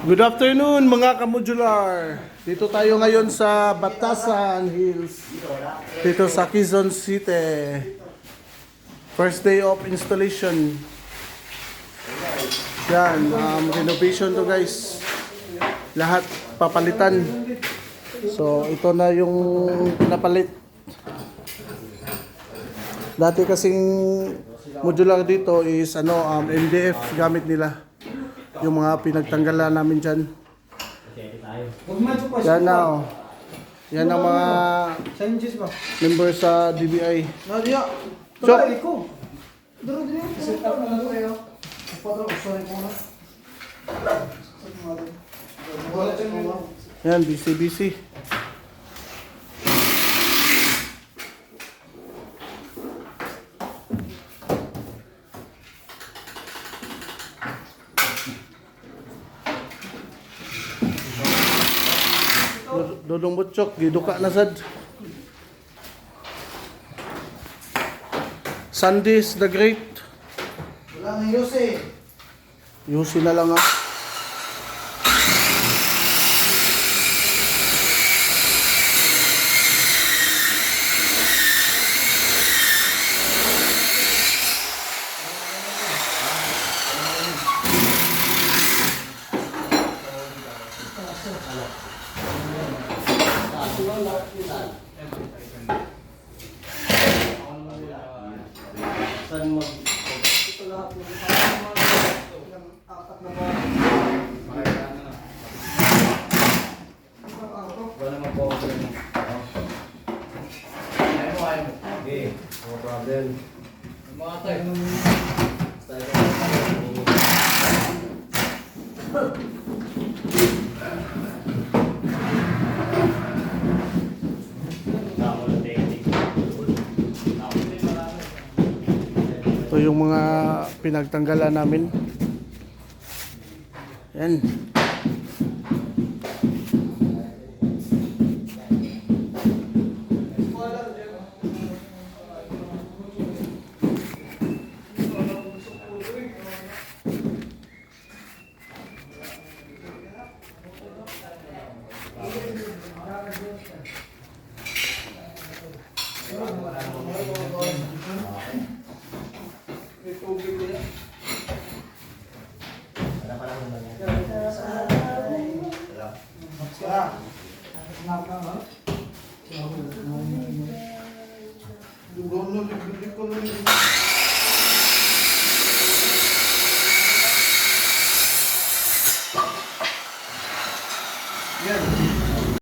Good afternoon mga kamodular. Dito tayo ngayon sa Batasan Hills. Dito sa Quezon City. First day of installation. Yan, renovation to guys. Lahat papalitan. So ito na yung pinapalit. Dati kasing modular dito is MDF gamit nila. Yung mga pinagtanggalan namin dyan. Yan na oh. Yan ang mga member sa DBI. So, yan, busy. Dodong Butchok, giduka na sad. Sandis the Great. Wala nang Yose. Yusi na lang ah. Ito yung mga pinagtanggalan namin. Yan. Yan.